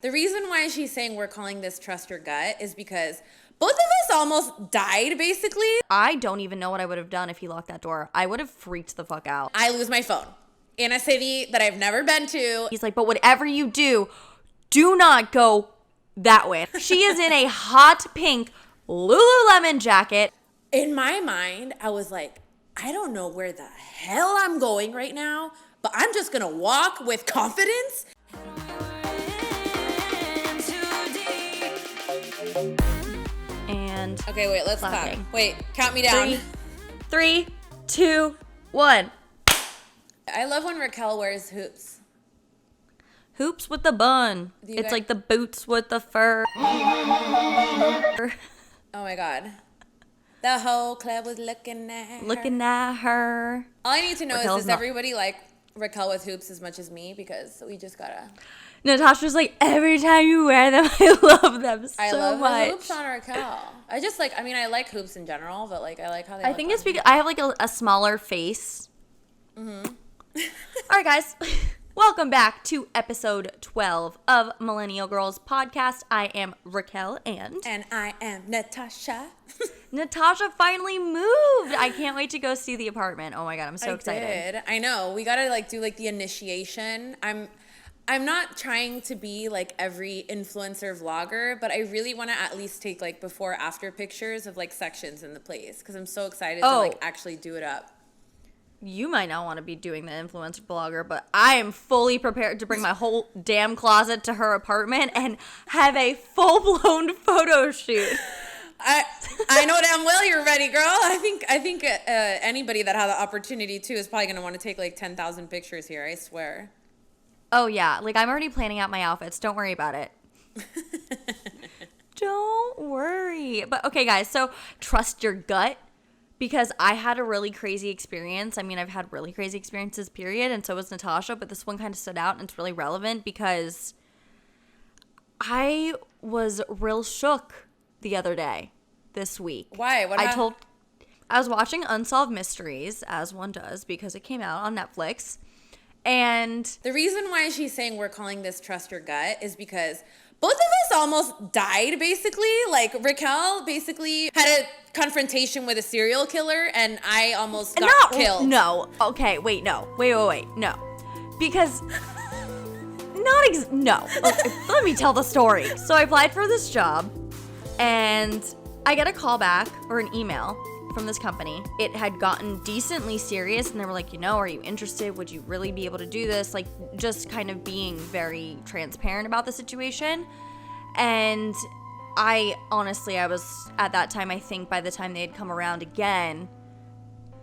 The reason why she's saying we're calling this Trust Your Gut is because both of us almost died, basically. I don't even know what I would have done if he locked that door. I would have freaked the fuck out. I lose my phone in a city that I've never been to. He's like, but whatever you do not go that way. She is in a hot pink Lululemon jacket. In my mind, I was like, I don't know where the hell I'm going right now, but I'm just gonna walk with confidence. And okay, wait, let's clap. Wait, count me down. 3, 2, 1. I love when Racquel wears hoops. Hoops with the bun. It's like the boots with the fur. Oh my God. The whole club was looking at her. Looking at her. All I need to know is, does everybody like Racquel with hoops as much as me? Because we just gotta... Natasha's like, every time you wear them, I love them so much. I love the hoops on Racquel. I just like, I mean, I like hoops in general, but like, I like how they look. I think it's because I have like a smaller face. Mm-hmm. All right, guys. Welcome back to episode 12 of Millennial Girls Podcast. I am Racquel and I am Natasha. Natasha finally moved. I can't wait to go see the apartment. Oh my God, I'm so excited. I know. We gotta like do like the initiation. I'm not trying to be like every influencer vlogger, but I really want to at least take like before after pictures of like sections in the place because I'm so excited to like actually do it up. You might not want to be doing the influencer blogger, but I am fully prepared to bring my whole damn closet to her apartment and have a full-blown photo shoot. I know damn well you're ready, girl. I think anybody that had the opportunity to is probably gonna want to take like 10,000 pictures here. I swear. Oh yeah, like I'm already planning out my outfits. Don't worry about it. Don't worry. But okay, guys. So trust your gut. Because I had a really crazy experience. I mean, I've had really crazy experiences, period. And so was Natasha. But this one kind of stood out. And it's really relevant because I was real shook the other day, this week. Why? What happened? I was watching Unsolved Mysteries, as one does, because it came out on Netflix. And the reason why she's saying we're calling this Trust Your Gut is because both of us almost died, basically. Like, Racquel basically had a confrontation with a serial killer, and I almost got killed. No. Okay, wait, no. Wait. No. Because... No. Okay, let me tell the story. So I applied for this job, and I get a call back, or an email, from this company. It had gotten decently serious, and they were like, are you interested? Would you really be able to do this? Like, just kind of being very transparent about the situation. And I was at that time, I think by the time they had come around again,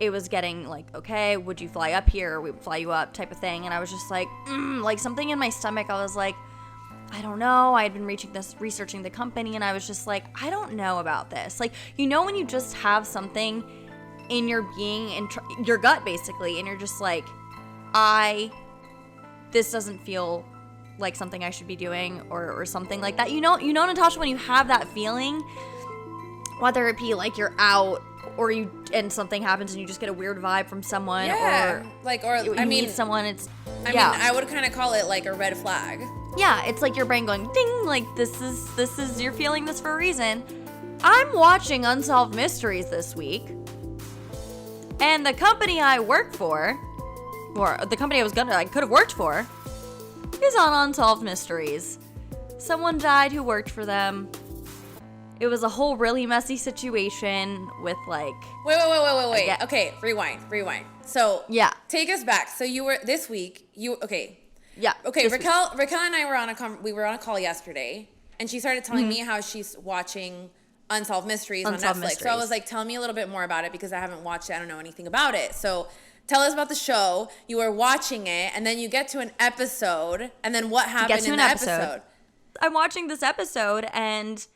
it was getting like, okay, would you fly up here? We would fly you up type of thing. And I was just like, like something in my stomach. I was like, I don't know. I had been researching the company, and I was just like, I don't know about this. Like, when you just have something in your being, in your gut, basically, and you're just like, this doesn't feel like something I should be doing, or something like that. Natasha, when you have that feeling, whether it be like you're out, or and something happens and you just get a weird vibe from someone, or you meet someone, I would kind of call it like a red flag. Yeah, it's like your brain going ding, like this is you're feeling this for a reason. I'm watching Unsolved Mysteries this week, and the company I work for, or the company I could have worked for, is on Unsolved Mysteries. Someone died who worked for them. It was a whole really messy situation with like... Wait. Okay, rewind. So, yeah. Take us back. So you were, this week, okay. Yeah. Okay, Racquel and I were on a call yesterday, and she started telling me how she's watching Unsolved Mysteries on Netflix. So I was like, tell me a little bit more about it, because I haven't watched it. I don't know anything about it. So tell us about the show. You were watching it, and then you get to an episode, and then what happened in the episode? I'm watching this episode, and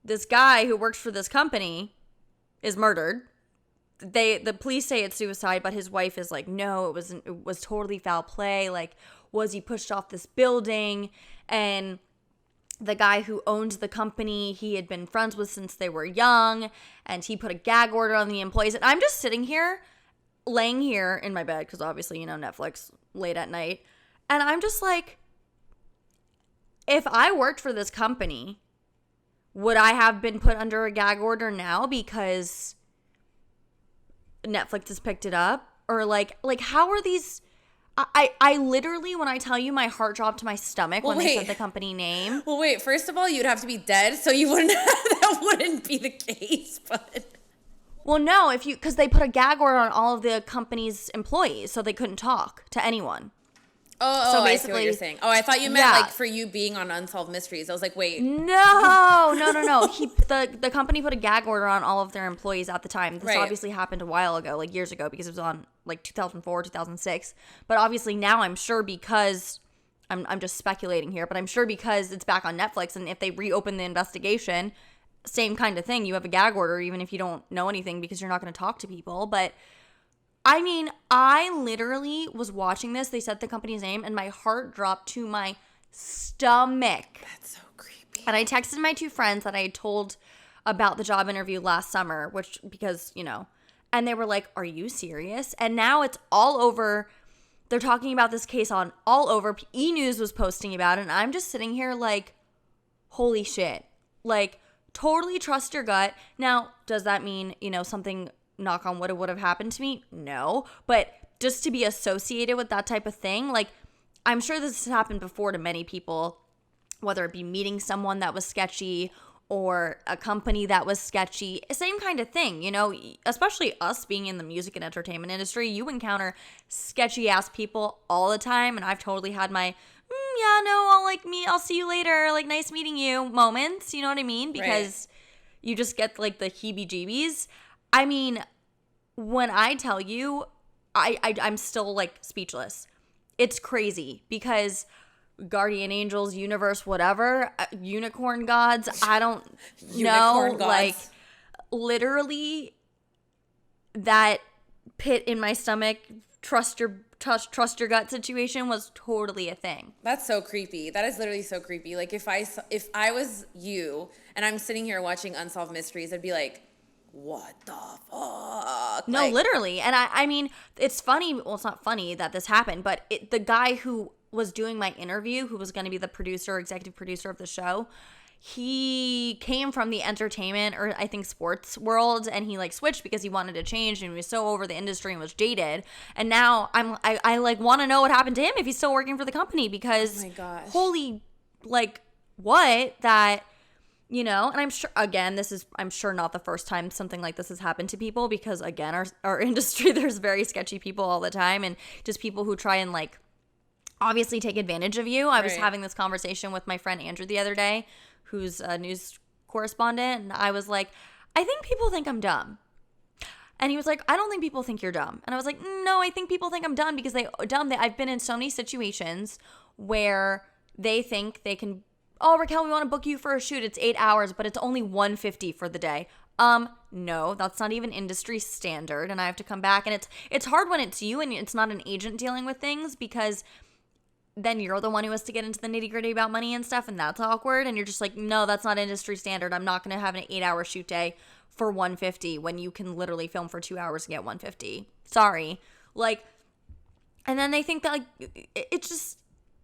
this guy who works for this company is murdered. The police say it's suicide, but his wife is like, no, it was totally foul play. Like, was he pushed off this building? And the guy who owns the company, he had been friends with since they were young, and he put a gag order on the employees. And I'm just laying here in my bed, because obviously, Netflix late at night. And I'm just like, if I worked for this company, would I have been put under a gag order now because Netflix has picked it up? Or like how are these... I literally, when I tell you, my heart dropped to my stomach when they said the company name. Well, wait. First of all, you'd have to be dead, so you wouldn't. That wouldn't be the case. But well, no, because they put a gag order on all of the company's employees, so they couldn't talk to anyone. So I see what you're saying. Oh, I thought you meant like for you being on Unsolved Mysteries. I was like, wait. No. The company put a gag order on all of their employees at the time. This obviously happened a while ago, like years ago, because it was on like 2004, 2006. But obviously now I'm sure because, I'm just speculating here, but I'm sure because it's back on Netflix, and if they reopen the investigation, same kind of thing. You have a gag order even if you don't know anything because you're not going to talk to people. But I mean, I literally was watching this. They said the company's name, and my heart dropped to my stomach. That's so creepy. And I texted my 2 friends that I had told about the job interview last summer, because, and they were like, are you serious? And now it's all over. They're talking about this case on all over. E! News was posting about it, and I'm just sitting here like, holy shit. Like, totally trust your gut. Now, does that mean, something... knock on wood, would have happened to me? No. But just to be associated with that type of thing, like, I'm sure this has happened before to many people, whether it be meeting someone that was sketchy or a company that was sketchy, same kind of thing, especially us being in the music and entertainment industry, you encounter sketchy ass people all the time. And I've totally had my, I'll see you later, like, nice meeting you moments, you know what I mean? Because you just get like the heebie-jeebies. I mean, when I tell you, I'm still like speechless. It's crazy because guardian angels, universe, whatever, unicorn gods, I don't know. Like, literally, that pit in my stomach, trust your gut situation was totally a thing. That's so creepy. That is literally so creepy. Like, if I was you and I'm sitting here watching Unsolved Mysteries, I'd be like, what the fuck? No, literally. And I mean, it's funny. Well, it's not funny that this happened, but the guy who was doing my interview, who was going to be the executive producer of the show, he came from the entertainment or I think sports world, and he like switched because he wanted to change and he was so over the industry and was jaded. And now I like want to know what happened to him if he's still working for the company, because oh my gosh, holy, like, what that. And I'm sure, again, I'm sure not the first time something like this has happened to people, because, again, our industry, there's very sketchy people all the time, and just people who try and, like, obviously take advantage of you. I was having this conversation with my friend Andrew the other day, who's a news correspondent, and I was like, I think people think I'm dumb. And he was like, I don't think people think you're dumb. And I was like, no, I think people think I'm dumb because I've been in so many situations where they think they can, oh, Racquel, we want to book you for a shoot. It's 8 hours, but it's only $150 for the day. No, that's not even industry standard. And I have to come back. And it's hard when it's you and it's not an agent dealing with things, because then you're the one who has to get into the nitty gritty about money and stuff. And that's awkward. And you're just like, no, that's not industry standard. I'm not going to have an 8-hour shoot day for $150 when you can literally film for 2 hours and get $150. Sorry. Like, and then they think that, like, it's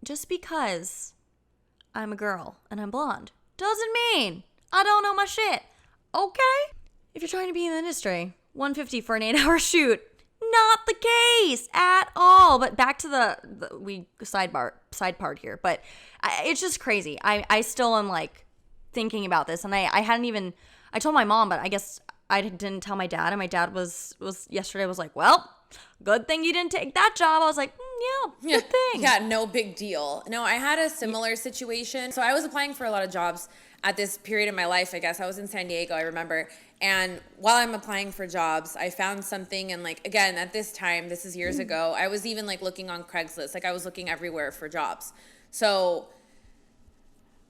just because I'm a girl and I'm blonde doesn't mean I don't know my shit. Okay? If you're trying to be in the industry, $150 for an 8-hour shoot, not the case at all. But back to we side part here. But it's just crazy. I still am like thinking about this, and I hadn't even, I told my mom, but I guess I didn't tell my dad. And my dad was yesterday was like, well, good thing you didn't take that job. I was like, yeah, good thing. Yeah, no big deal. No, I had a similar situation. So I was applying for a lot of jobs at this period in my life, I guess. I was in San Diego, I remember. And while I'm applying for jobs, I found something. And like, again, at this time, this is years ago, I was even like looking on Craigslist. Like, I was looking everywhere for jobs. So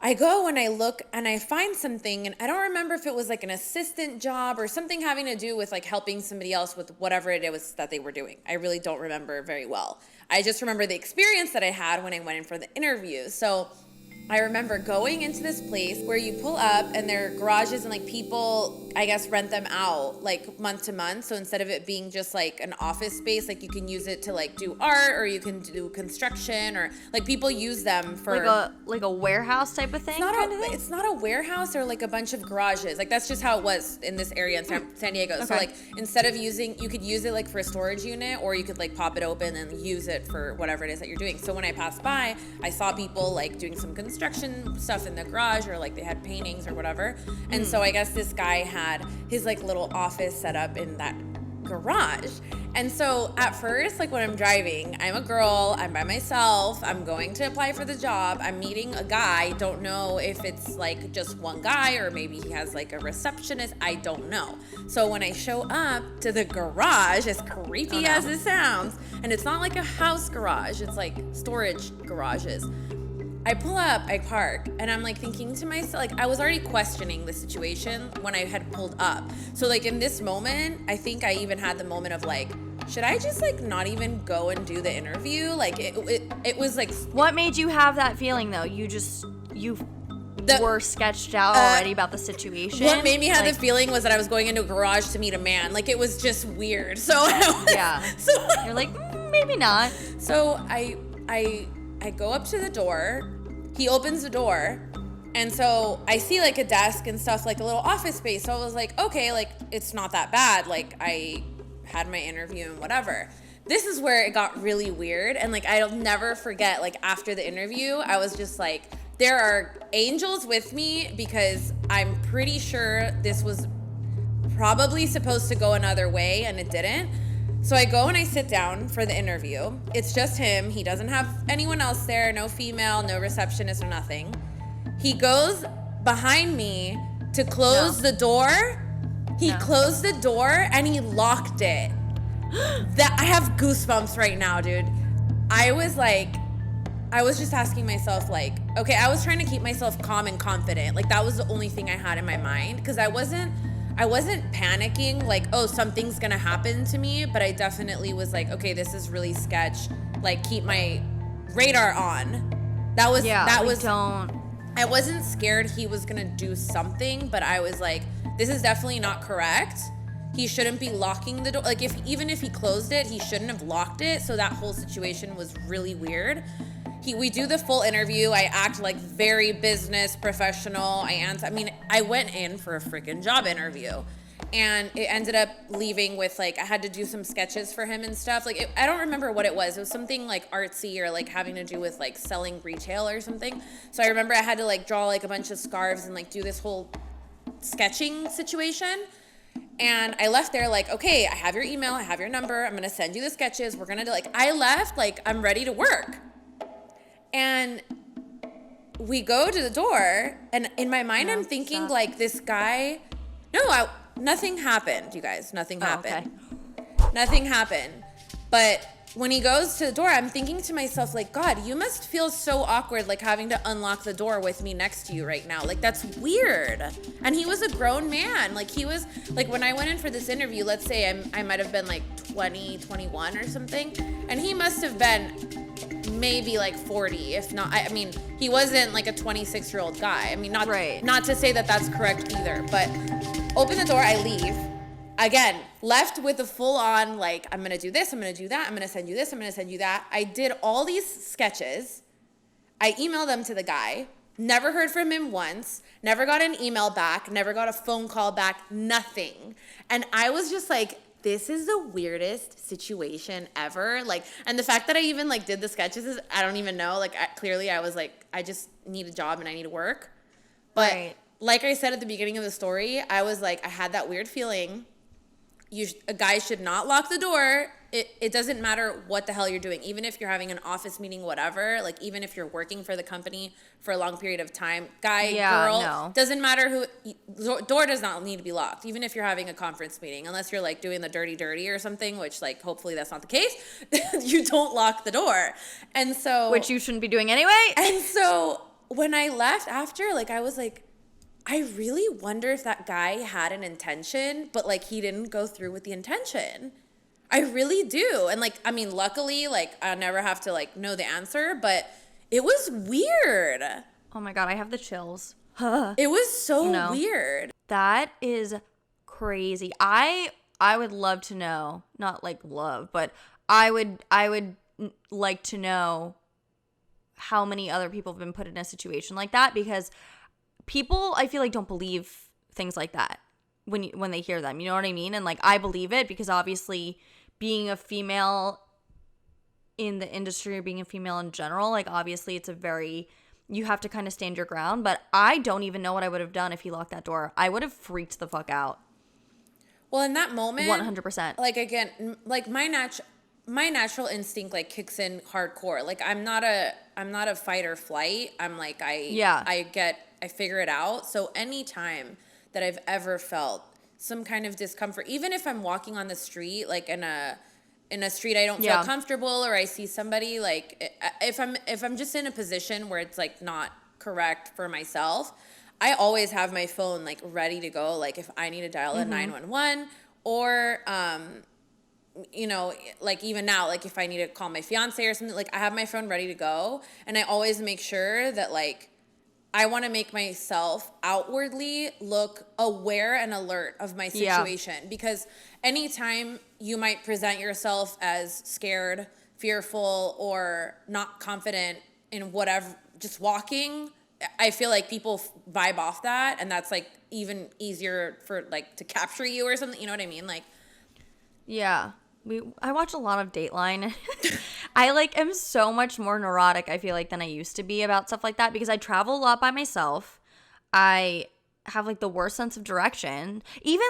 I go and I look and I find something, and I don't remember if it was like an assistant job or something having to do with like helping somebody else with whatever it was that they were doing. I really don't remember very well. I just remember the experience that I had when I went in for the interview. So I remember going into this place where you pull up and there are garages and like people I guess, rent them out like month to month. So instead of it being just like an office space, like you can use it to like do art, or you can do construction, or like people use them for like a warehouse type of thing. It's not a warehouse or like a bunch of garages. Like that's just how it was in this area in San Diego. Okay. So like instead of you could use it like for a storage unit, or you could like pop it open and use it for whatever it is that you're doing. So when I passed by, I saw people like doing some construction stuff in the garage, or like they had paintings or whatever. And so I guess this guy had his like little office set up in that garage. And so at first, like when I'm driving, I'm a girl, I'm by myself, I'm going to apply for the job, I'm meeting a guy, don't know if it's like just one guy or maybe he has like a receptionist, I don't know. So when I show up to the garage, as creepy as it sounds, and it's not like a house garage, it's like storage garages, I pull up, I park, and I'm like thinking to myself, like I was already questioning the situation when I had pulled up. So like in this moment, I think I even had the moment of like, should I just like not even go and do the interview? Like it was like. What made you have that feeling though? You were sketched out already about the situation. What made me have the feeling was that I was going into a garage to meet a man. Like it was just weird. So yeah. So you're like, maybe not. So I go up to the door, he opens the door, and so I see like a desk and stuff, like a little office space. So I was like, okay, like it's not that bad. Like I had my interview and whatever. This is where it got really weird. And like, I'll never forget, like after the interview, I was just like, there are angels with me, because I'm pretty sure this was probably supposed to go another way and it didn't. So I go and I sit down for the interview. It's just him. He doesn't have anyone else there, no female, no receptionist or nothing. He goes behind me to close the door. He closed the door and he locked it. That I have goosebumps right now, dude. I was just asking myself like, okay, I was trying to keep myself calm and confident. Like that was the only thing I had in my mind, because I wasn't panicking like, oh, something's gonna happen to me, but I definitely was like, okay, this is really sketch. Like keep my radar on. I wasn't scared he was gonna do something, but I was like, this is definitely not correct. He shouldn't be locking the door. Like even if he closed it, he shouldn't have locked it. So that whole situation was really weird. We do the full interview. I act like very business professional. I went in for a freaking job interview, and it ended up leaving with like, I had to do some sketches for him and stuff. Like I don't remember what it was. It was something like artsy or like having to do with like selling retail or something. So I remember I had to like draw like a bunch of scarves and like do this whole sketching situation. And I left there like, okay, I have your email, I have your number, I'm gonna send you the sketches. We're gonna do like, I left like, I'm ready to work. And we go to the door, and in my mind, I'm thinking like, this guy, nothing happened, you guys, nothing happened. Okay. Nothing happened. But when he goes to the door, I'm thinking to myself like, God, you must feel so awkward like having to unlock the door with me next to you right now. Like that's weird. And he was a grown man. Like he was like, when I went in for this interview, let's say I might have been like 20, 21 or something, and he must have been maybe like 40, if not. I mean, he wasn't like a 26-year-old guy. I mean, not to say that that's correct either, but open the door, I leave. Again, left with the full on, like, I'm going to do this, I'm going to do that, I'm going to send you this, I'm going to send you that. I did all these sketches. I emailed them to the guy. Never heard from him once. Never got an email back. Never got a phone call back. Nothing. And I was just like, this is the weirdest situation ever. Like, and the fact that I even like did the sketches is, I don't even know. Like, clearly I was like, I just need a job and I need to work. But like I said at the beginning of the story, I was like, I had that weird feeling. A guy should not lock the door. It doesn't matter what the hell you're doing. Even if you're having an office meeting, whatever, like even if you're working for the company for a long period of time, girl, doesn't matter who, door does not need to be locked. Even if you're having a conference meeting, unless you're like doing the dirty or something, which like hopefully that's not the case, you don't lock the door. And so. Which you shouldn't be doing anyway. And so when I left after, like I was like, I really wonder if that guy had an intention, but like he didn't go through with the intention. I really do. And like, I mean, luckily, like I'll never have to like know the answer, but it was weird. Oh my God, I have the chills. It was so weird. That is crazy. I would love to know, not like love, but I would like to know how many other people have been put in a situation like that, because people, I feel like, don't believe things like that when they hear them. You know what I mean? And like, I believe it because obviously being a female in the industry, or being a female in general, like obviously it's a very, you have to kind of stand your ground. But I don't even know what I would have done if he locked that door. I would have freaked the fuck out. Well, in that moment, 100%. Like, again, like my natural instinct like kicks in hardcore. Like I'm not a fight or flight. I'm like, I figure it out. So anytime that I've ever felt some kind of discomfort, even if I'm walking on the street, like in a street I don't feel comfortable, or I see somebody, like if I'm just in a position where it's like not correct for myself, I always have my phone like ready to go. Like if I need to dial a 911, or you know, like even now, like if I need to call my fiance or something, like I have my phone ready to go. And I always make sure that like I want to make myself outwardly look aware and alert of my situation, because anytime you might present yourself as scared, fearful, or not confident in whatever, just walking, I feel like people vibe off that, and that's like even easier for like to capture you or something. You know what I mean? Like, yeah. I watch a lot of Dateline. I like am so much more neurotic, I feel like, than I used to be about stuff like that, because I travel a lot by myself. I have like the worst sense of direction. Even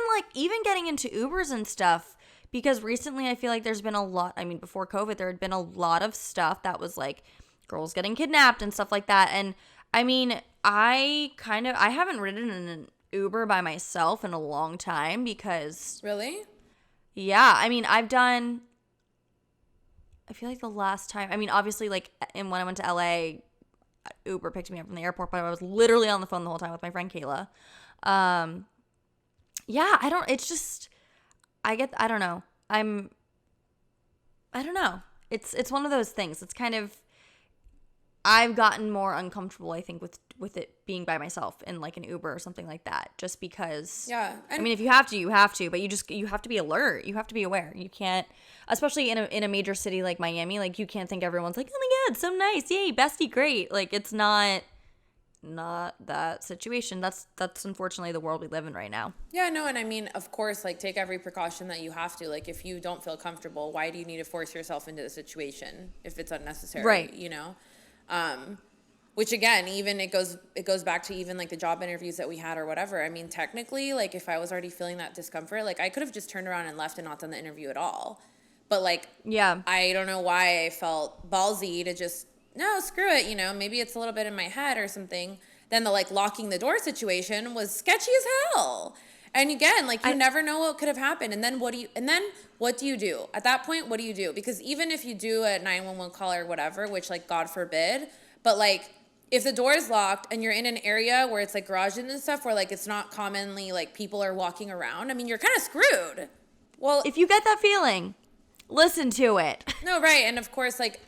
getting into Ubers and stuff, because recently I feel like there's been a lot, I mean, before COVID, there had been a lot of stuff that was like girls getting kidnapped and stuff like that. And I mean, I haven't ridden in an Uber by myself in a long time, because really? Yeah, I mean, I feel like the last time, I mean, obviously, like, and when I went to LA, Uber picked me up from the airport, but I was literally on the phone the whole time with my friend Kayla. Yeah, it's just, I don't know. I don't know. It's one of those things. It's kind of, I've gotten more uncomfortable, I think, with it being by myself in like an Uber or something like that, just because. Yeah. I mean, if you have to, you have to, but you have to be alert. You have to be aware. You can't, especially in a major city like Miami, like you can't think everyone's like, oh my God, so nice, yay, bestie, great. Like it's not that situation. That's unfortunately the world we live in right now. Yeah, no, and I mean, of course, like take every precaution that you have to. Like if you don't feel comfortable, why do you need to force yourself into the situation if it's unnecessary? Right. You know. Which again, even it goes back to even like the job interviews that we had or whatever. I mean, technically, like if I was already feeling that discomfort, like I could have just turned around and left and not done the interview at all. But like, yeah, I don't know why I felt ballsy to just, no, screw it. You know, maybe it's a little bit in my head or something. Then the like locking the door situation was sketchy as hell. And again, like you never know what could have happened. And then what do you do? At that point, what do you do? Because even if you do a 911 call or whatever, which like God forbid, but like if the door is locked and you're in an area where it's like garages and stuff where like it's not commonly like people are walking around, I mean, you're kind of screwed. Well, if you get that feeling, listen to it. No, right. And of course, like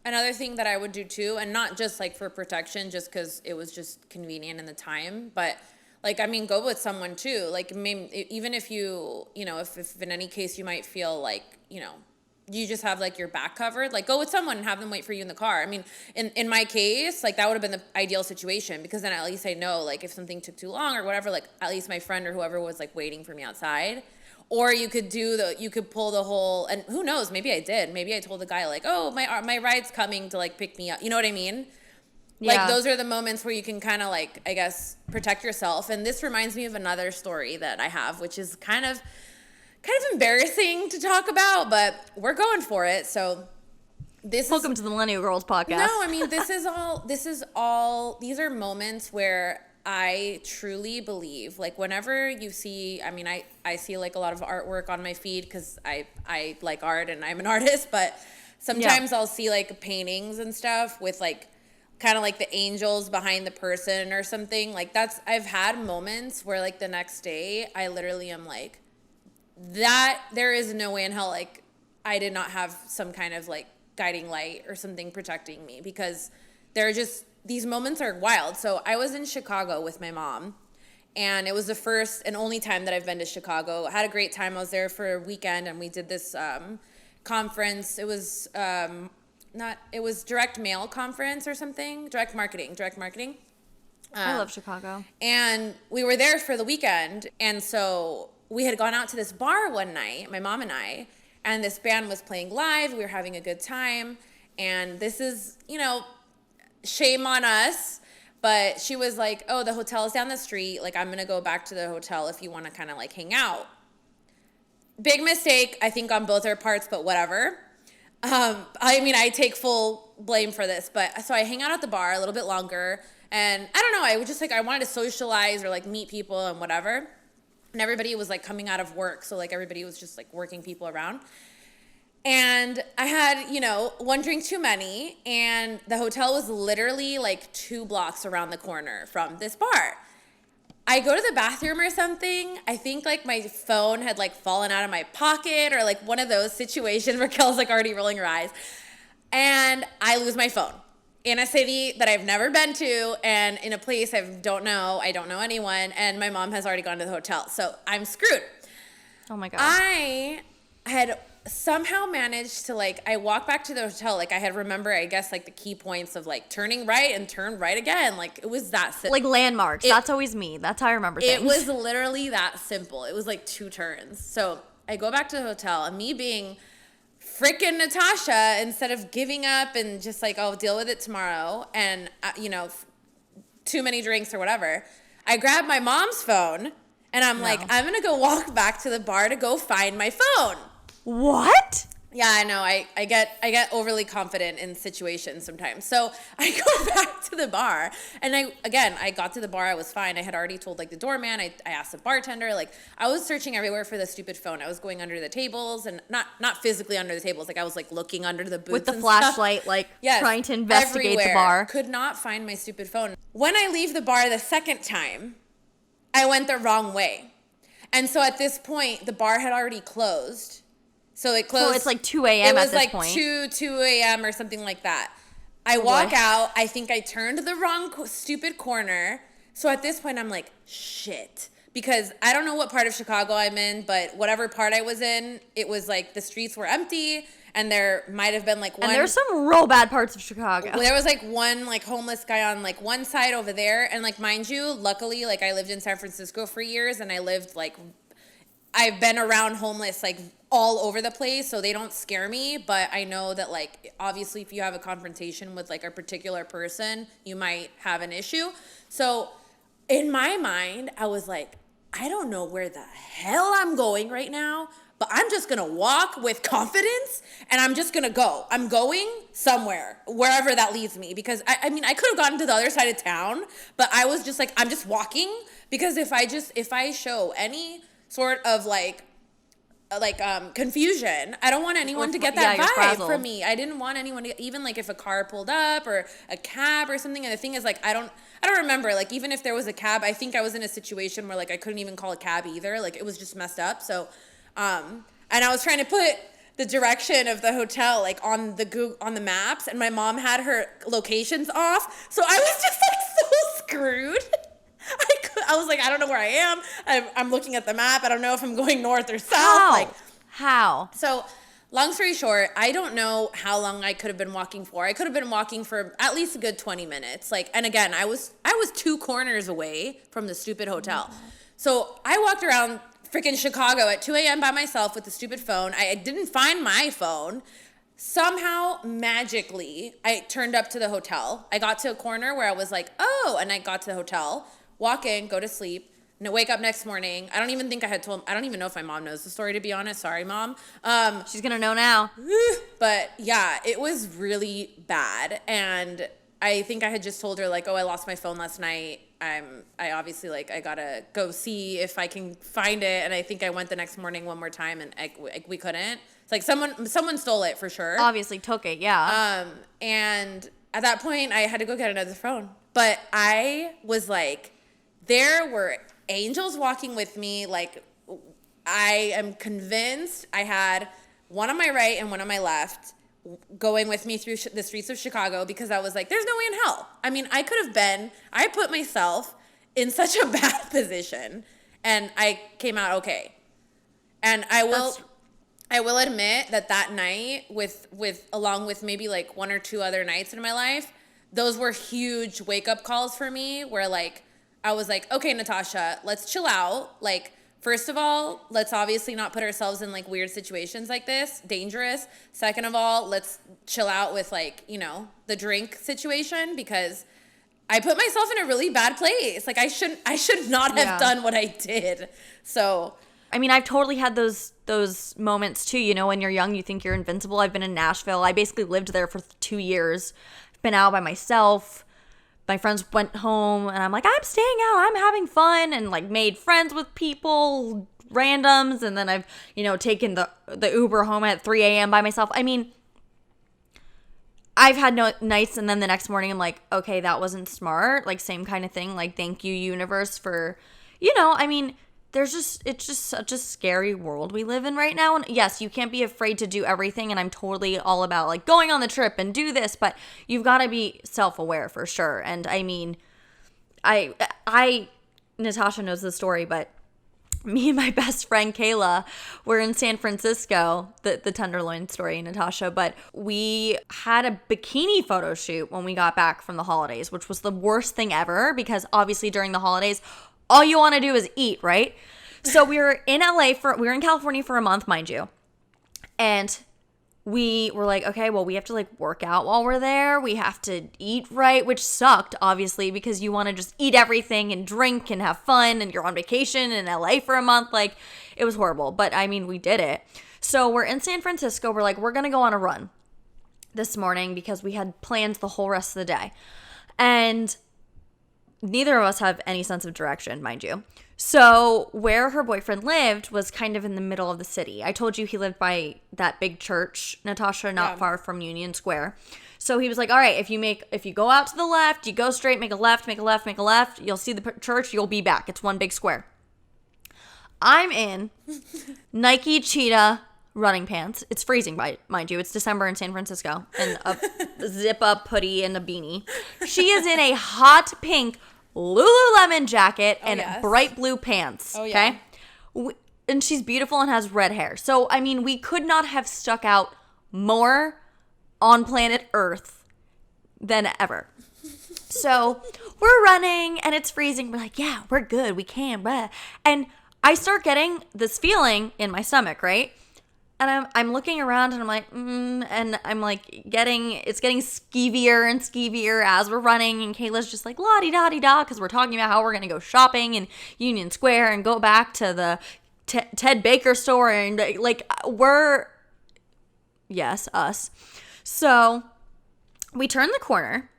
another thing that I would do too, and not just like for protection, just because it was just convenient in the time, but like, I mean, go with someone too. Like, maybe, even if you know, if in any case you might feel like, you know, you just have like your back covered, like go with someone and have them wait for you in the car. I mean, in my case, like that would have been the ideal situation, because then at least I know, like if something took too long or whatever, like at least my friend or whoever was like waiting for me outside. Or you could pull the whole, and who knows, maybe I did. Maybe I told the guy like, oh, my ride's coming to like pick me up. You know what I mean? Yeah. Like those are the moments where you can kind of like, I guess, protect yourself. And this reminds me of another story that I have, which is kind of embarrassing to talk about, but we're going for it. So welcome to the Millennial Girls podcast. No, I mean, these are moments where I truly believe, like whenever you see, I mean, I see like a lot of artwork on my feed because I like art and I'm an artist, but sometimes I'll see like paintings and stuff with like kind of like the angels behind the person or something. Like I've had moments where like the next day I literally am like, that there is no way in hell like I did not have some kind of like guiding light or something protecting me, because they're just, these moments are wild. So I was in Chicago with my mom, and it was the first and only time that I've been to Chicago. I had a great time. I was there for a weekend, and we did this conference. It was it was direct mail conference or something, direct marketing. I love Chicago. And we were there for the weekend, and so we had gone out to this bar one night, my mom and I, and this band was playing live. We were having a good time, and this is, shame on us, but she was like, oh, the hotel is down the street. Like, I'm going to go back to the hotel if you want to kind of, like, hang out. Big mistake, I think, on both our parts, but whatever. I take full blame for this, but so I hang out at the bar a little bit longer, and I don't know, I was just, like, I wanted to socialize or, like, meet people and whatever, and everybody was, like, coming out of work, so, like, everybody was just, like, working people around. And I had, one drink too many, and the hotel was literally like 2 blocks around the corner from this bar. I go to the bathroom or something. I think like my phone had like fallen out of my pocket or like one of those situations. Racquel's like already rolling her eyes. And I lose my phone in a city that I've never been to and in a place I don't know anyone, and my mom has already gone to the hotel. So I'm screwed. Oh my God. I had somehow managed to I walk back to the hotel, I had I guess the key points of turning right and turn right again, it was that simple. Like landmarks. That's always me. That's how I remember things. It was literally that simple. It was 2 turns. So I go back to the hotel, and me being freaking Natasha, instead of giving up and just I'll deal with it tomorrow, and too many drinks or whatever, I grab my mom's phone and I'm I'm gonna go walk back to the bar to go find my phone. What? Yeah, I know. I get overly confident in situations sometimes. So I go back to the bar, and I got to the bar. I was fine. I had already told the doorman. I asked the bartender. I was searching everywhere for the stupid phone. I was going under the tables, and not physically under the tables. I was looking under the booths with the and flashlight, yes, trying to investigate everywhere. the bar. Could not find my stupid phone. When I leave the bar the second time, I went the wrong way, and so at this point, the bar had already closed. So it closed. So it's 2 a.m. at this point. It was 2 a.m. or something like that. I walk out. I think I turned the wrong stupid corner. So at this point, I'm like, shit. Because I don't know what part of Chicago I'm in, but whatever part I was in, it was the streets were empty, and there might have been one. And there's some real bad parts of Chicago. There was one homeless guy on one side over there, and mind you, luckily I lived in San Francisco for years, and I lived I've been around homeless all over the place, so they don't scare me, but I know that obviously if you have a confrontation with a particular person, you might have an issue. So in my mind, I was I don't know where the hell I'm going right now, but I'm just gonna walk with confidence, and I'm just gonna go. I'm going somewhere, wherever that leads me, because I could have gotten to the other side of town, but I was just I'm just walking, because if I show any sort of confusion, I don't want anyone to get that vibe from me. I didn't want anyone to, even if a car pulled up or a cab or something. And the thing is I don't remember, even if there was a cab, I think I was in a situation where I couldn't even call a cab either. It was just messed up. So and I was trying to put the direction of the hotel on the maps, and my mom had her locations off, so I was just so screwed. I was I don't know where I am. I'm looking at the map. I don't know if I'm going north or south. How? So, long story short, I don't know how long I could have been walking for. I could have been walking for at least a good 20 minutes. And again, I was 2 corners away from the stupid hotel. So I walked around freaking Chicago at 2 a.m. by myself with the stupid phone. I didn't find my phone. Somehow, magically, I turned up to the hotel. I got to a corner where I was oh, and I got to the hotel. Walk in, go to sleep, wake up next morning. I don't even think I had told. I don't even know if my mom knows the story, to be honest. Sorry, Mom. She's gonna know now. But yeah, it was really bad, and I think I had just told her oh, I lost my phone last night. I obviously I gotta go see if I can find it, and I think I went the next morning one more time, and we couldn't. It's someone stole it for sure. Obviously took it, yeah. And at that point, I had to go get another phone. But I was there were angels walking with me. I am convinced I had one on my right and one on my left going with me through the streets of Chicago, because I was there's no way in hell. I put myself in such a bad position, and I came out okay. And I will admit that night with along with maybe like one or two other nights in my life, those were huge wake up calls for me where like I was like, okay, Natasha, let's chill out. Like, first of all, let's obviously not put ourselves in like weird situations like this, dangerous. Second of all, let's chill out with like, you know, the drink situation, because I put myself in a really bad place. Like I should not have done what I did. So, I mean, I've totally had those moments too. You know, when you're young, you think you're invincible. I've been in Nashville. I basically lived there for 2 years. I've been out by myself. My friends went home and I'm like, I'm staying out. I'm having fun, and like made friends with people, randoms. And then I've, you know, taken the Uber home at 3 a.m. by myself. I mean, I've had no nights, and then the next morning I'm like, okay, that wasn't smart. Like, same kind of thing. Like, thank you, universe, for, you know, I mean, it's just such a scary world we live in right now. And yes, you can't be afraid to do everything. And I'm totally all about like going on the trip and do this, but you've got to be self-aware for sure. And I mean, Natasha knows the story, but me and my best friend Kayla were in San Francisco, the Tenderloin story, Natasha, but we had a bikini photo shoot when we got back from the holidays, which was the worst thing ever, because obviously during the holidays, all you want to do is eat, right? So we were in California for a month, mind you. And we were like, okay, well, we have to like work out while we're there. We have to eat right, which sucked, obviously, because you want to just eat everything and drink and have fun, and you're on vacation in LA for a month. Like, it was horrible. But I mean, we did it. So we're in San Francisco. We're like, we're going to go on a run this morning because we had plans the whole rest of the day. And neither of us have any sense of direction, mind you. So where her boyfriend lived was kind of in the middle of the city. I told you he lived by that big church, Natasha, not far from Union Square. So he was like, all right, if you go out to the left, you go straight, make a left, you'll see the church, you'll be back. It's one big square. I'm in Nike Cheetah running pants. It's freezing, mind you. It's December in San Francisco. And a zip-up hoodie and a beanie. She is in a hot pink Lululemon jacket and bright blue pants. Oh, yeah. Okay? And she's beautiful and has red hair. So, I mean, we could not have stuck out more on planet Earth than ever. So, we're running and it's freezing. We're like, yeah, we're good. We can. Blah. And I start getting this feeling in my stomach, right? And I'm looking around and I'm like, and I'm like it's getting skeevier and skeevier as we're running. And Kayla's just like, la-di-da-di-da, because we're talking about how we're going to go shopping in Union Square and go back to the Ted Baker store. And like, us. So we turn the corner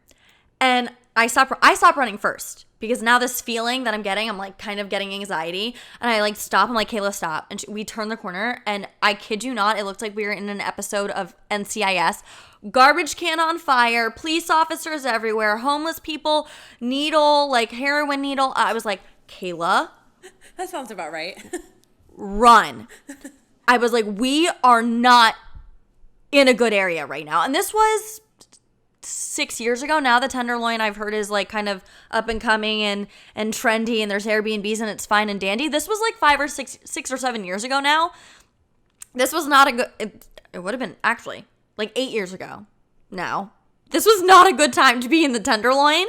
and I stop running first. Because now this feeling that I'm getting, I'm like kind of getting anxiety. And I like stop. I'm like, Kayla, stop. And we turn the corner. And I kid you not, it looked like we were in an episode of NCIS. Garbage can on fire. Police officers everywhere. Homeless people. Needle, like heroin needle. I was like, Kayla. That sounds about right. Run. I was like, we are not in a good area right now. And this was 6 years ago. Now the Tenderloin, I've heard, is like kind of up and coming and trendy, and there's Airbnbs and it's fine and dandy. This was like 6 or 7 years ago now. This was not a good, it would have been actually like 8 years ago now. This was not a good time to be in the Tenderloin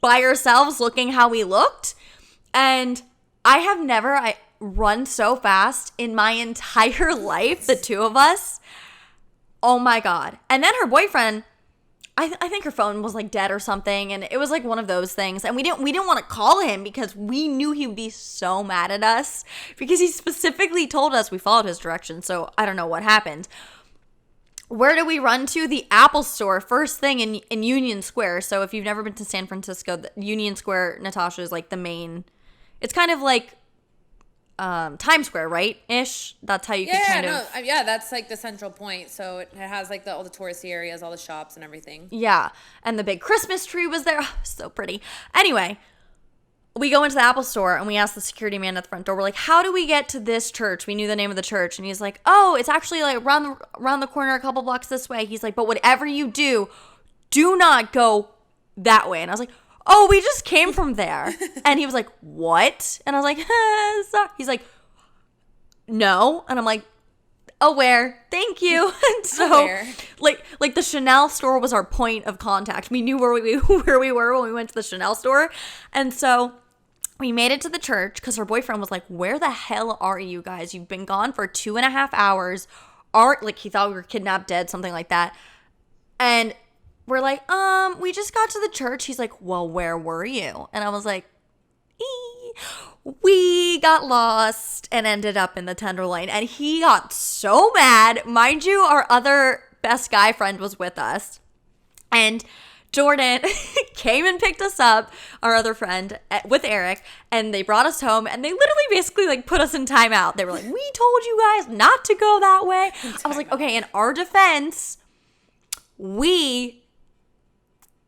by ourselves looking how we looked. And I have never run so fast in my entire life, the two of us. Oh my God. And then her boyfriend, I think her phone was like dead or something, and it was like one of those things. And we didn't want to call him because we knew he would be so mad at us, because he specifically told us. We followed his directions, so I don't know what happened. Where do we run to? The Apple Store, first thing in Union Square. So if you've never been to San Francisco, the Union Square, Natasha, is like the main. It's kind of like Times Square, right? Ish. That's how you can kind of. Yeah, that's like the central point. So it has like all the touristy areas, all the shops and everything. Yeah. And the big Christmas tree was there. Oh, so pretty. Anyway, we go into the Apple Store and we ask the security man at the front door. We're like, how do we get to this church? We knew the name of the church. And he's like, oh, it's actually like around the corner a couple blocks this way. He's like, but whatever you do not go that way. And I was like, oh, we just came from there. And he was like, what? And I was like, sorry. He's like, no. And I'm like, aware. Thank you. And so, like the Chanel store was our point of contact. We knew where we were when we went to the Chanel store. And so we made it to the church because her boyfriend was like, where the hell are you guys? You've been gone for 2.5 hours. Like he thought we were kidnapped, dead, something like that. And we're like, we just got to the church. He's like, well, where were you? And I was like, we got lost and ended up in the Tenderloin. And he got so mad. Mind you, our other best guy friend was with us. And Jordan came and picked us up, our other friend, with Eric, and they brought us home, and they literally basically, like, put us in timeout. They were like, we told you guys not to go that way. I was like, okay, in our defense, we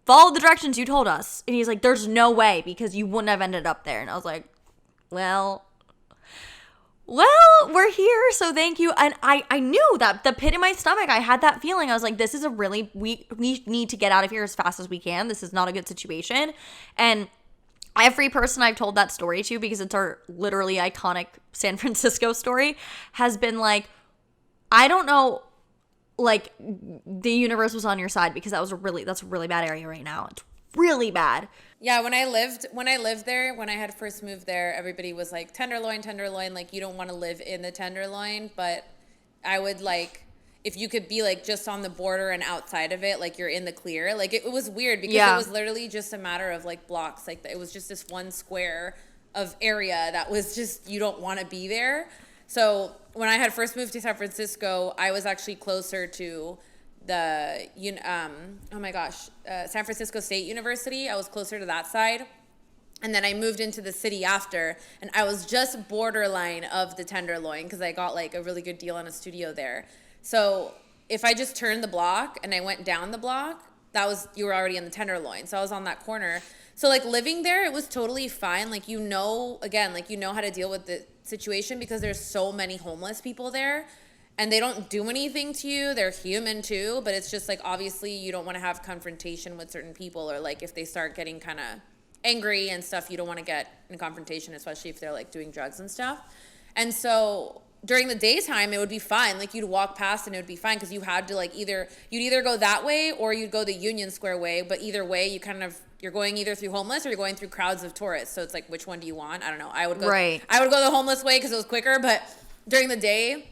followed the directions you told us. And he's like, there's no way, because you wouldn't have ended up there. And I was like, well, we're here, so thank you. And I knew that the pit in my stomach, I had that feeling. I was like, this is we need to get out of here as fast as we can. This is not a good situation. And every person I've told that story to, because it's our literally iconic San Francisco story, has been like, I don't know, like, the universe was on your side, because that's a really bad area right now. It's really bad. Yeah, when I lived there, when I had first moved there, everybody was like, Tenderloin, like, you don't want to live in the Tenderloin, but I would, like, if you could be, like, just on the border and outside of it, like, you're in the clear. Like, it was weird, because it was literally just a matter of, like, blocks. Like, it was just this one square of area that was just, you don't want to be there. So when I had first moved to San Francisco, I was actually closer to the San Francisco State University. I was closer to that side, and then I moved into the city after, and I was just borderline of the Tenderloin because I got, like, a really good deal on a studio there. So if I just turned the block and I went down the block, you were already in the Tenderloin. So I was on that corner. So, like, living there, it was totally fine. Like, you know how to deal with the situation, because there's so many homeless people there. And they don't do anything to you. They're human too, but it's just, like, obviously you don't want to have confrontation with certain people, or, like, if they start getting kind of angry and stuff, you don't want to get in confrontation, especially if they're, like, doing drugs and stuff. And so during the daytime, it would be fine. Like, you'd walk past and it would be fine, because you had to, like, you'd either go that way or you'd go the Union Square way. But either way, you're going either through homeless or you're going through crowds of tourists. So it's like, which one do you want? I don't know. I would go the homeless way because it was quicker, but during the day,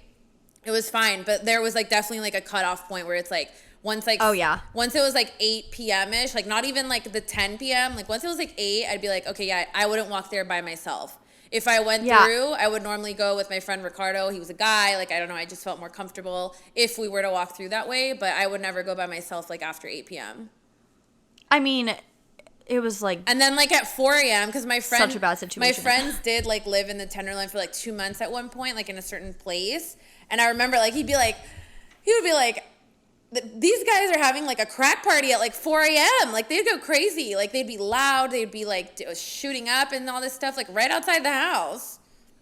it was fine. But there was, like, definitely, like, a cutoff point where it's like, once it was like 8 p.m.-ish, like, not even like the 10 p.m., like, once it was like 8, I'd be like, okay, yeah, I wouldn't walk there by myself. If I went through, I would normally go with my friend Ricardo. He was a guy. Like, I don't know, I just felt more comfortable if we were to walk through that way, but I would never go by myself, like, after 8 p.m. I mean, it was like, and then, like, at 4 a.m., because my friend, such a bad situation. My friends did, like, live in the Tenderloin for, like, 2 months at one point, like, in a certain place. And I remember, like, he would be like, these guys are having, like, a crack party at, like, 4 a.m. Like, they'd go crazy. Like, they'd be loud. They'd be, like, shooting up and all this stuff, like, right outside the house.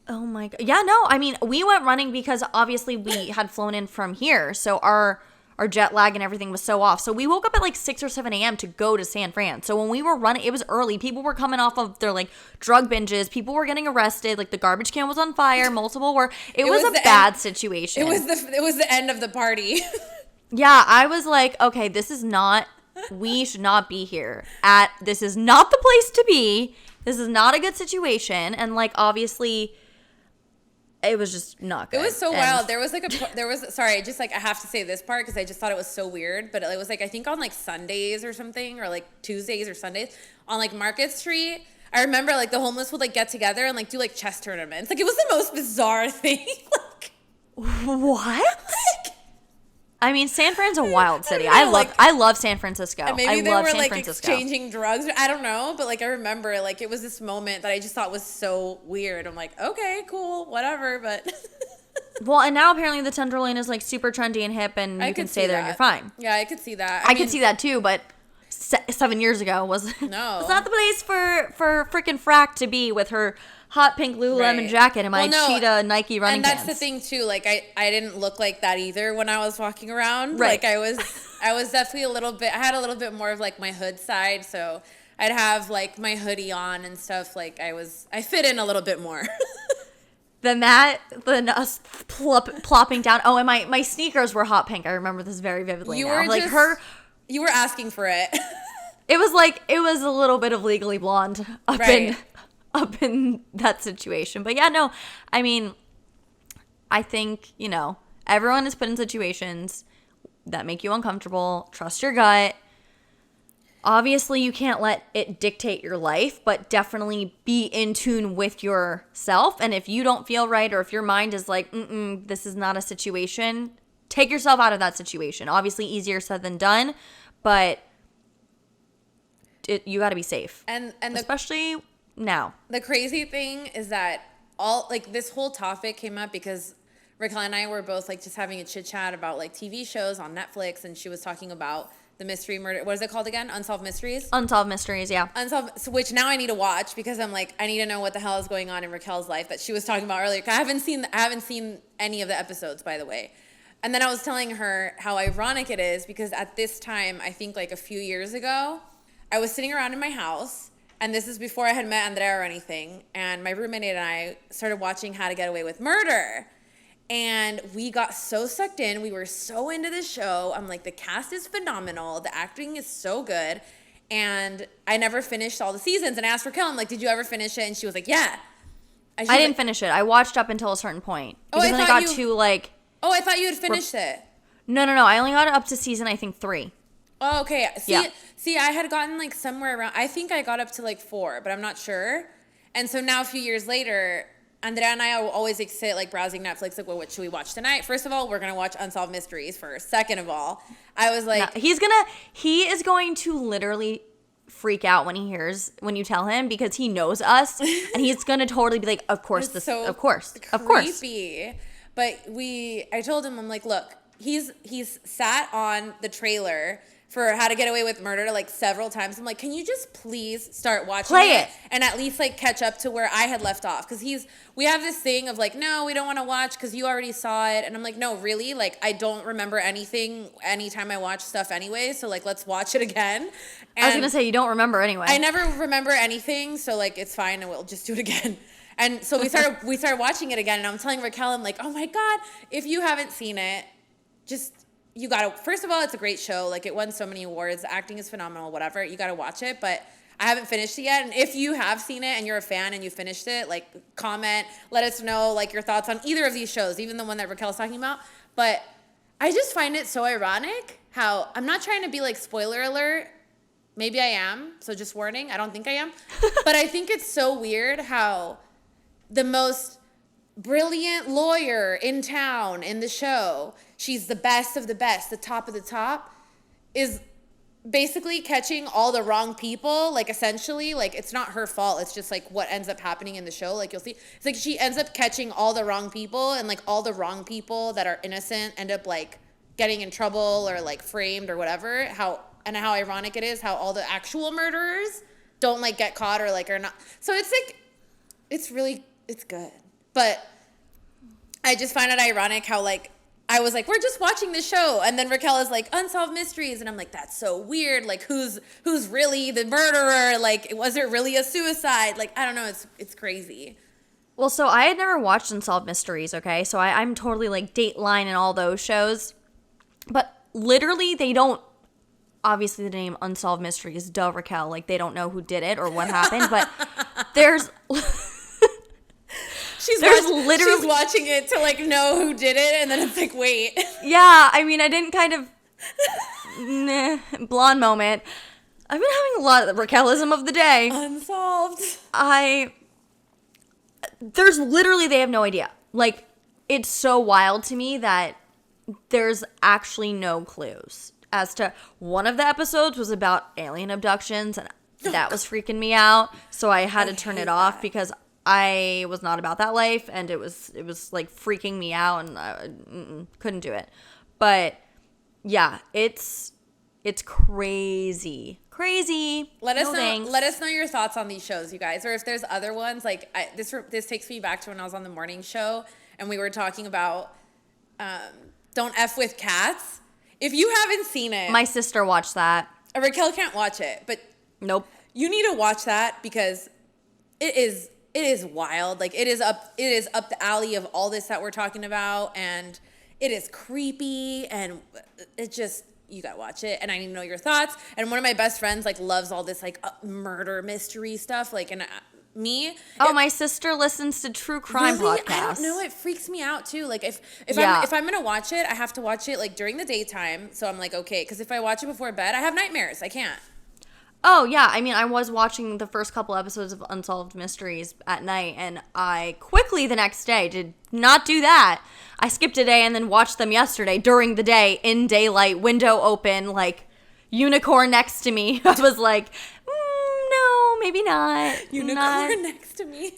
Oh, my God. Yeah, no, I mean, we went running because obviously we had flown in from here. So our jet lag and everything was so off. So we woke up at, like, 6 or 7 a.m. to go to San Fran. So when we were running, it was early. People were coming off of their, like, drug binges. People were getting arrested. Like, the garbage can was on fire. It was a bad situation. It was the end of the party. Yeah, I was like, okay, we should not be here. This is not the place to be. This is not a good situation. And, like, obviously, it was just not good. It was so wild. Sorry, just, like, I have to say this part because I just thought it was so weird. But it was, like, I think on, like, Sundays or something, or, like, Tuesdays or Sundays, on, like, Market Street, I remember, like, the homeless would, like, get together and, like, do, like, chess tournaments. Like, it was the most bizarre thing. Like, what? I mean, San Fran's a wild city. I love San Francisco. And maybe they were, like, exchanging drugs. I don't know. But, like, I remember, like, it was this moment that I just thought was so weird. I'm like, okay, cool, whatever. But well, and now apparently the Tenderloin is, like, super trendy and hip, and you can stay there and you're fine. Yeah, I could see that. I could see that too, but 7 years ago was not the place for freaking Frack to be with her hot pink Lululemon jacket and my cheetah Nike running pants. And that's the thing too. Like, I didn't look like that either when I was walking around. Right. Like, I was definitely I had a little bit more of, like, my hood side. So I'd have like my hoodie on and stuff. Like I fit in a little bit more. Than us plopping down. Oh, and my sneakers were hot pink. I remember this very vividly. You were asking for it. It was a little bit of Legally Blonde up in that situation. But yeah, no, I mean, I think, everyone is put in situations that make you uncomfortable. Trust your gut. Obviously, you can't let it dictate your life, but definitely be in tune with yourself. And if you don't feel right, or if your mind is like, this is not a situation, take yourself out of that situation. Obviously, easier said than done, but you got to be safe. And especially now. The crazy thing is that this whole topic came up because Racquel and I were both like just having a chit chat about like TV shows on Netflix, and she was talking about the mystery murder. What is it called again? Unsolved Mysteries? Unsolved Mysteries, yeah. Which now I need to watch because I'm like, I need to know what the hell is going on in Racquel's life that she was talking about earlier. I haven't seen any of the episodes, by the way. And then I was telling her how ironic it is because at this time, I think like a few years ago, I was sitting around in my house, and this is before I had met Andrea or anything, and my roommate and I started watching How to Get Away with Murder. And we got so sucked in. We were so into the show. I'm like, the cast is phenomenal. The acting is so good. And I never finished all the seasons. And I asked Racquel, I'm like, did you ever finish it? And she was like, yeah. I didn't finish it. I watched up until a certain point. Because then I got to like... Oh, I thought you had finished it. No. I only got up to season, I think, 3. Oh, okay. See, I had gotten like somewhere around... I think I got up to like 4, but I'm not sure. And so now a few years later... Andrea and I will always like, sit like browsing Netflix, like, well, what should we watch tonight? First of all, we're going to watch Unsolved Mysteries first. Second of all, I was like... No, he is going to literally freak out when you tell him because he knows us and he's going to totally be like, of course, of course. Creepy. But I told him, I'm like, look, he's sat on the trailer for How to Get Away with Murder like several times. I'm like, can you just please start watching it and at least like catch up to where I had left off? Because we have this thing of like, no, we don't want to watch because you already saw it. And I'm like, no, really? Like, I don't remember anything anytime I watch stuff anyway. So like, let's watch it again. And I was going to say, you don't remember anyway. I never remember anything. So like, it's fine and we'll just do it again. And so we started watching it again. And I'm telling Racquel, I'm like, oh my God, if you haven't seen it, you gotta, first of all, it's a great show. Like, it won so many awards. The acting is phenomenal, whatever. You gotta watch it, but I haven't finished it yet. And if you have seen it and you're a fan and you finished it, like, comment, let us know, like, your thoughts on either of these shows, even the one that Racquel's talking about. But I just find it so ironic how, I'm not trying to be like, spoiler alert. Maybe I am, so just warning. I don't think I am. But I think it's so weird how the most brilliant lawyer in town in the show, she's the best of the best, the top of the top, is basically catching all the wrong people. Like, essentially, like, it's not her fault. It's just like what ends up happening in the show. Like, you'll see, it's like she ends up catching all the wrong people, and like all the wrong people that are innocent end up like getting in trouble or like framed or whatever. How ironic it is how all the actual murderers don't like get caught or like are not. So it's like, it's good. But I just find it ironic how, like, I was like, we're just watching the show. And then Racquel is like, Unsolved Mysteries. And I'm like, that's so weird. Like, who's really the murderer? Like, was it really a suicide? Like, I don't know. It's crazy. Well, so I had never watched Unsolved Mysteries, okay? So I'm totally, like, Dateline and all those shows. But literally, they don't, obviously the name Unsolved Mysteries, duh, Racquel. Like, they don't know who did it or what happened. But there's... She's watching it to, like, know who did it, and then it's like, wait. Yeah, I mean, I didn't kind of... blonde moment. I've been having a lot of the Racquelism of the day. Unsolved. There's literally, they have no idea. Like, it's so wild to me that there's actually no clues. As to, one of the episodes was about alien abductions, and that was freaking me out, so I had to turn it off because... I was not about that life, and it was like freaking me out, and I couldn't do it. But yeah, it's crazy. Let us know your thoughts on these shows, you guys, or if there's other ones. Like, this takes me back to when I was on the morning show and we were talking about Don't F with Cats. If you haven't seen it, my sister watched that. Racquel can't watch it, but nope. you need to watch that because it is wild. Like, it is up the alley of all this that we're talking about, and it is creepy, and it just, you gotta watch it, and I need to know your thoughts. And one of my best friends, like, loves all this, like, murder mystery stuff, like, and my sister listens to true crime podcasts. I don't know, it freaks me out too. Like, if I'm gonna watch it, I have to watch it, like, during the daytime, so I'm like, okay, because if I watch it before bed, I have nightmares. I can't. Oh, yeah. I mean, I was watching the first couple episodes of Unsolved Mysteries at night, and I quickly the next day did not do that. I skipped a day and then watched them yesterday during the day, in daylight, window open, like, unicorn next to me. I was like, no, maybe not. Unicorn next to me?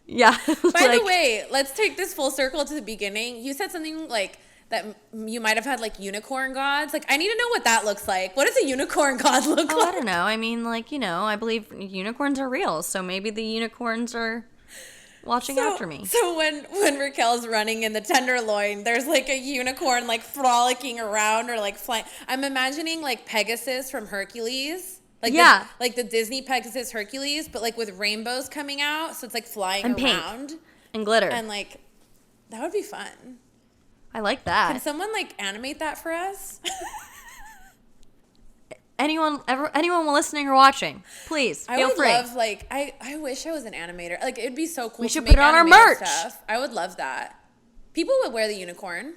Yeah. By the way, let's take this full circle to the beginning. You said something like that you might have had, like, unicorn gods. Like, I need to know what that looks like. What does a unicorn god look like? I don't know. I mean, like, I believe unicorns are real, so maybe the unicorns are watching after me. So when Racquel's running in the Tenderloin, there's, like, a unicorn, like, frolicking around or, like, flying. I'm imagining, like, Pegasus from Hercules. Like, yeah. The Disney Pegasus Hercules, but, like, with rainbows coming out, so it's, like, flying and around. Pink. And glitter. And, like, that would be fun. I like that. Can someone, like, animate that for us? Anyone listening or watching, please feel free. I would love, like, I wish I was an animator. Like, it'd be so cool. We should put it on our merch. Stuff. I would love that. People would wear the unicorn.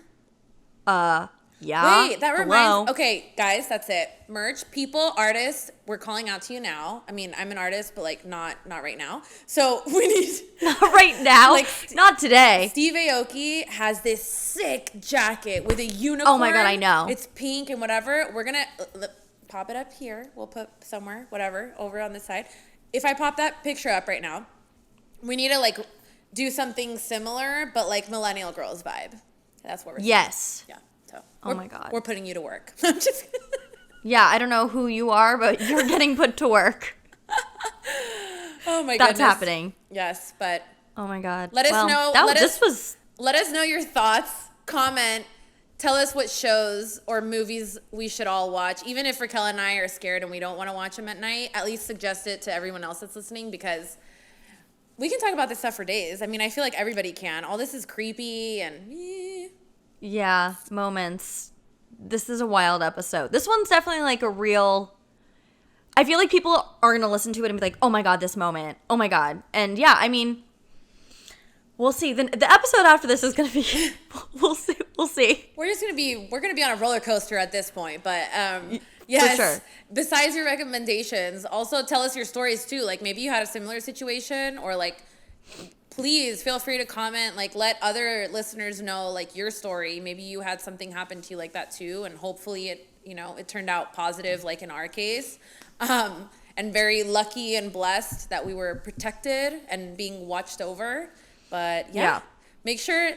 Yeah. Wait, that reminds. Okay, guys, that's it. Merch, people, artists. We're calling out to you now. I mean, I'm an artist, but, like, not right now. So we need not right now. Like, not today. Steve Aoki has this sick jacket with a unicorn. Oh my god, I know. It's pink and whatever. We're gonna pop it up here. We'll put somewhere, whatever, over on this side. If I pop that picture up right now, we need to, like, do something similar, but, like, Millennial Girls vibe. That's what we're saying. Yes. Yeah. Oh my god. We're putting you to work. I'm just Yeah, I don't know who you are, but you're getting put to work. Oh my god. That's happening. Yes, but oh my god. Let us know. Let us know your thoughts. Comment. Tell us what shows or movies we should all watch. Even if Racquel and I are scared and we don't want to watch them at night, at least suggest it to everyone else that's listening, because we can talk about this stuff for days. I mean, I feel like everybody can. All this is creepy and yeah, moments. This is a wild episode. This one's definitely like a real... I feel like people are going to listen to it and be like, oh my god, this moment. Oh my god. And yeah, I mean, we'll see. The episode after this is going to be... We'll see. We're going to be on a roller coaster at this point. But yes, for sure. Besides your recommendations, also tell us your stories too. Like, maybe you had a similar situation, or, like... Please feel free to comment, like, let other listeners know, like, your story. Maybe you had something happen to you like that too, and hopefully it turned out positive, like in our case. And very lucky and blessed that we were protected and being watched over. But yeah. Make sure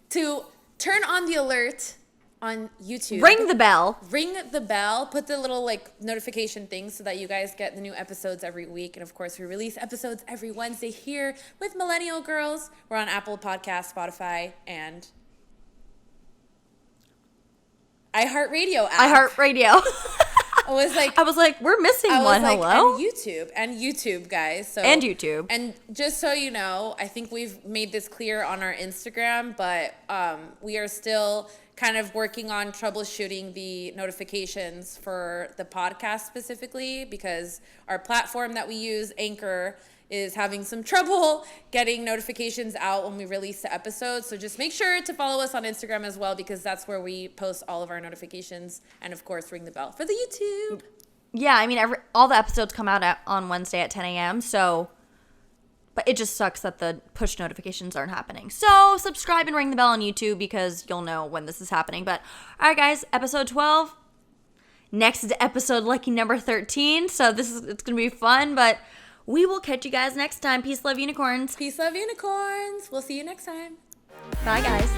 to turn on the alert on YouTube. Ring the bell. Put the little, like, notification thing so that you guys get the new episodes every week. And of course, we release episodes every Wednesday here with Millennial Girls. We're on Apple Podcasts, Spotify, and iHeartRadio app. iHeartRadio. I was like, we're missing one. Hello? And YouTube, guys. So, and YouTube. And just so you know, I think we've made this clear on our Instagram, but we are still kind of working on troubleshooting the notifications for the podcast specifically, because our platform that we use, Anchor, is having some trouble getting notifications out when we release the episodes. So just make sure to follow us on Instagram as well, because that's where we post all of our notifications. And of course, ring the bell for the YouTube. Yeah, I mean, all the episodes come out on Wednesday at 10 a.m. So, but it just sucks that the push notifications aren't happening. So subscribe and ring the bell on YouTube, because you'll know when this is happening. But all right, guys, episode 12. Next is episode lucky number 13. So it's gonna be fun, but we will catch you guys next time. Peace, love, unicorns. Peace, love, unicorns. We'll see you next time. Bye, guys.